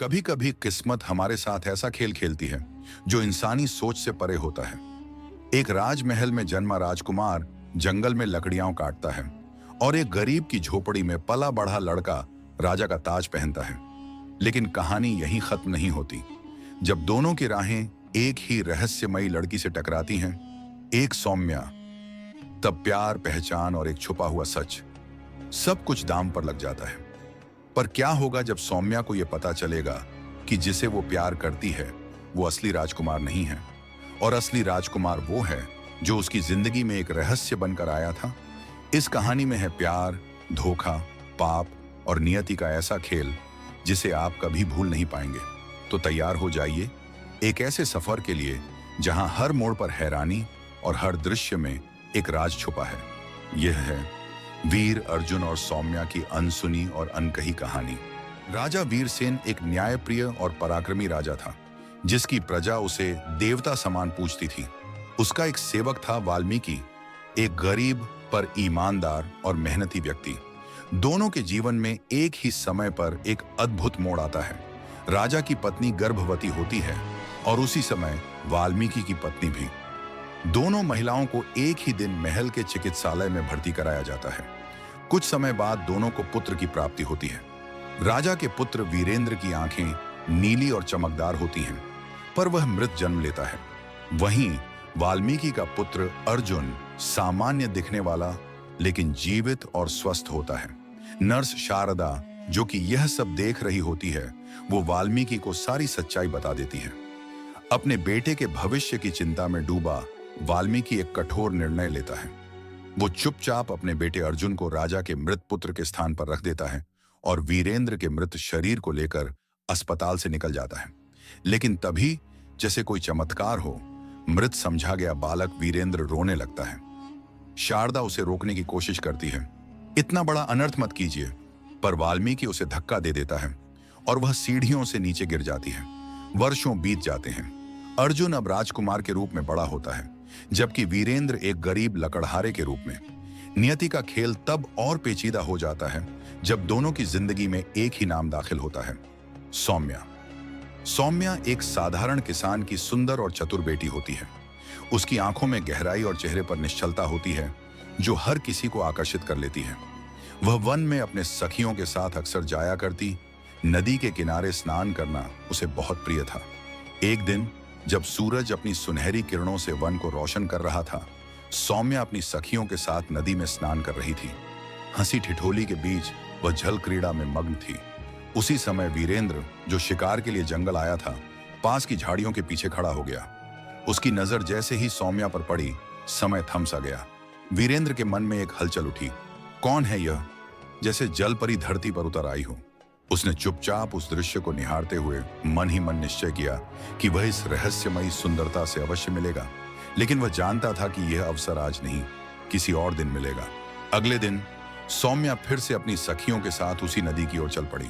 कभी कभी किस्मत हमारे साथ ऐसा खेल खेलती है जो इंसानी सोच से परे होता है। एक राजमहल में जन्मा राजकुमार जंगल में लकड़ियां काटता है और एक गरीब की झोपड़ी में पला बढ़ा लड़का राजा का ताज पहनता है। लेकिन कहानी यहीं खत्म नहीं होती। जब दोनों की राहें एक ही रहस्यमयी लड़की से टकराती हैं, एक सौम्या, तब प्यार, पहचान और एक छुपा हुआ सच, सब कुछ दांव पर लग जाता है। पर क्या होगा जब सौम्या को यह पता चलेगा कि जिसे वो प्यार करती है वो असली राजकुमार नहीं है, और असली राजकुमार वो है जो उसकी जिंदगी में एक रहस्य बनकर आया था। इस कहानी में है प्यार, धोखा, पाप और नियति का ऐसा खेल जिसे आप कभी भूल नहीं पाएंगे। तो तैयार हो जाइए एक ऐसे सफर के लिए जहां हर मोड़ पर हैरानी और हर दृश्य में एक राज छुपा है। यह है वीर अर्जुन और सौम्या की अनसुनी और अनकही कहानी। राजा वीरसेन एक न्यायप्रिय और पराक्रमी राजा था जिसकी प्रजा उसे देवता समान पूजती थी। उसका एक सेवक था वाल्मीकि, एक गरीब पर ईमानदार और मेहनती व्यक्ति। दोनों के जीवन में एक ही समय पर एक अद्भुत मोड़ आता है। राजा की पत्नी गर्भवती होती है और उसी समय वाल्मीकि की पत्नी भी। दोनों महिलाओं को एक ही दिन महल के चिकित्सालय में भर्ती कराया जाता है। कुछ समय बाद दोनों को पुत्र की प्राप्ति होती है। राजा के पुत्र वीरेंद्र की आंखें नीली और चमकदार होती हैं, पर वह मृत जन्म लेता है। वहीं वाल्मीकि का पुत्र अर्जुन सामान्य दिखने वाला लेकिन जीवित और स्वस्थ होता है। नर्स शारदा, जो कि यह सब देख रही होती है, वो वाल्मीकि को सारी सच्चाई बता देती है। अपने बेटे के भविष्य की चिंता में डूबा वाल्मीकि एक कठोर निर्णय लेता है। वो चुपचाप अपने बेटे अर्जुन को राजा के मृत पुत्र के स्थान पर रख देता है और वीरेंद्र के मृत शरीर को लेकर अस्पताल से निकल जाता है। लेकिन तभी जैसे कोई चमत्कार हो, मृत समझा गया बालक वीरेंद्र रोने लगता है। शारदा उसे रोकने की कोशिश करती है, इतना बड़ा अनर्थ मत कीजिए, पर वाल्मीकि उसे धक्का दे देता है और वह सीढ़ियों से नीचे गिर जाती है। वर्षों बीत जाते हैं। अर्जुन अब राजकुमार के रूप में बड़ा होता है, जबकि वीरेंद्र एक गरीब लकड़हारे के रूप में। नियति का खेल तब और पेचीदा हो जाता है जब दोनों की जिंदगी में एक ही नाम दाखिल होता है, सौम्या। सौम्या एक साधारण किसान की सुंदर और चतुर बेटी होती है। उसकी आंखों में गहराई और चेहरे पर निश्चलता होती है जो हर किसी को आकर्षित कर लेती है। वह वन में अपने सखियों के साथ अक्सर जाया करती। नदी के किनारे स्नान करना उसे बहुत प्रिय था। एक दिन जब सूरज अपनी सुनहरी किरणों से वन को रोशन कर रहा था, सौम्या अपनी सखियों के साथ नदी में स्नान कर रही थी। हंसी ठिठोली के बीच वह जल क्रीड़ा में मग्न थी। उसी समय वीरेंद्र, जो शिकार के लिए जंगल आया था, पास की झाड़ियों के पीछे खड़ा हो गया। उसकी नजर जैसे ही सौम्या पर पड़ी, समय थम सा गया। वीरेंद्र के मन में एक हलचल उठी। कौन है यह? जैसे जल परी धरती पर उतर आई हो। उसने चुपचाप उस दृश्य को निहारते हुए मन ही मन निश्चय किया कि वह इस रहस्यमयी सुंदरता से अवश्य मिलेगा। लेकिन वह जानता था कि यह अवसर आज नहीं, किसी और दिन मिलेगा। अगले दिन सौम्या फिर से अपनी सखियों के साथ उसी नदी की ओर चल पड़ी।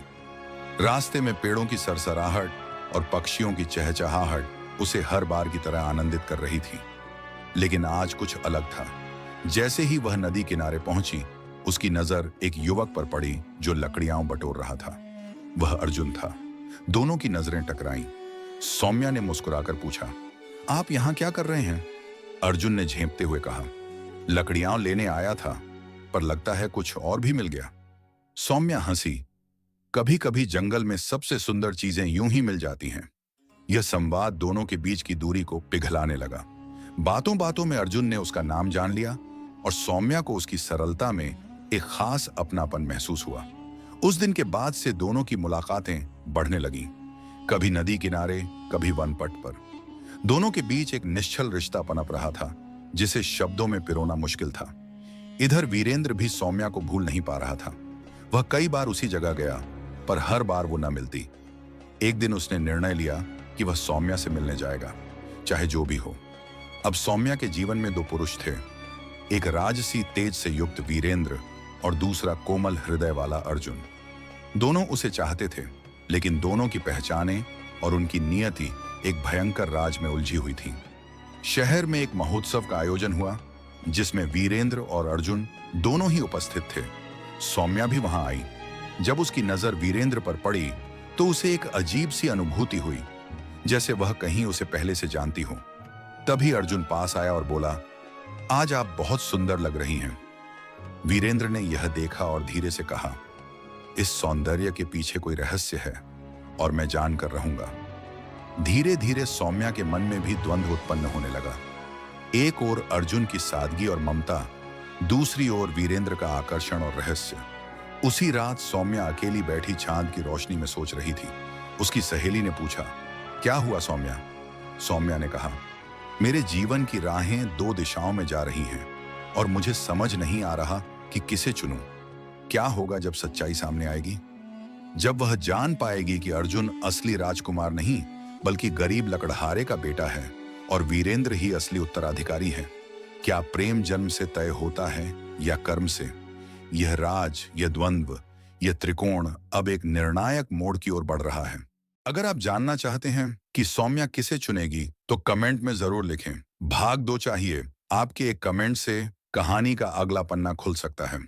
रास्ते में पेड़ों की सरसराहट और पक्षियों की चहचहाहट उसे हर बार की तरह आनंदित कर रही थी। लेकिन आज कुछ अलग था। जैसे ही वह नदी किनारे पहुंची, उसकी नजर एक युवक पर पड़ी जो लकड़ियां बटोर रहा था। वह अर्जुन था। दोनों की नजरें टकराईं। सौम्या ने मुस्कुराकर पूछा, आप यहां क्या कर रहे हैं? अर्जुन ने झेंपते हुए कहा, लकड़ियां लेने आया था, पर लगता है कुछ और भी मिल गया। सौम्या हंसी। कभी कभी जंगल में सबसे सुंदर चीजें यूं ही मिल जाती हैं। यह संवाद दोनों के बीच की दूरी को पिघलाने लगा। बातों बातों में अर्जुन ने उसका नाम जान लिया और सौम्या को उसकी सरलता में एक खास अपनापन महसूस हुआ। उस दिन के बाद से दोनों की मुलाकातें बढ़ने लगीं। कभी नदी किनारे, कभी वन पट पर। दोनों के बीच एक निश्चल रिश्ता पनप रहा था जिसे शब्दों में पिरोना मुश्किल था। इधर वीरेंद्र भी सौम्या को भूल नहीं पा रहा था। वह कई बार उसी जगह गया, पर हर बार वो न मिलती। एक दिन उसने निर्णय लिया कि वह सौम्या से मिलने जाएगा, चाहे जो भी हो। अब सौम्या के जीवन में दो पुरुष थे, एक राजसी तेज से युक्त वीरेंद्र और दूसरा कोमल हृदय वाला अर्जुन। दोनों उसे चाहते थे, लेकिन दोनों की पहचानें और उनकी नियति एक भयंकर राज में उलझी हुई थी। शहर में एक महोत्सव का आयोजन हुआ जिसमें वीरेंद्र और अर्जुन दोनों ही उपस्थित थे। सौम्या भी वहां आई। जब उसकी नजर वीरेंद्र पर पड़ी तो उसे एक अजीब सी अनुभूति हुई, जैसे वह कहीं उसे पहले से जानती हो। तभी अर्जुन पास आया और बोला, आज आप बहुत सुंदर लग रही हैं। वीरेंद्र ने यह देखा और धीरे से कहा, इस सौंदर्य के पीछे कोई रहस्य है और मैं जान कर रहूंगा। धीरे धीरे सौम्या के मन में भी द्वंद्व उत्पन्न होने लगा। एक ओर अर्जुन की सादगी और ममता, दूसरी ओर वीरेंद्र का आकर्षण और रहस्य। उसी रात सौम्या अकेली बैठी चांद की रोशनी में सोच रही थी। उसकी सहेली ने पूछा, क्या हुआ सौम्या? सौम्या ने कहा, मेरे जीवन की राहें दो दिशाओं में जा रही हैं और मुझे समझ नहीं आ रहा कि किसे चुनूं। क्या होगा जब सच्चाई सामने आएगी? जब वह जान पाएगी कि अर्जुन असली राजकुमार नहीं बल्कि गरीब लकड़हारे का बेटा है और वीरेंद्र ही असली उत्तराधिकारी है। क्या प्रेम जन्म से तय होता है या कर्म से? यह राज, यह द्वंद्व, यह त्रिकोण अब एक निर्णायक मोड़ की ओर बढ़ रहा है। अगर आप जानना चाहते हैं कि सौम्या किसे चुनेगी तो कमेंट में जरूर लिखें। भाग 2 चाहिए। आपके एक कमेंट से कहानी का अगला पन्ना खुल सकता है।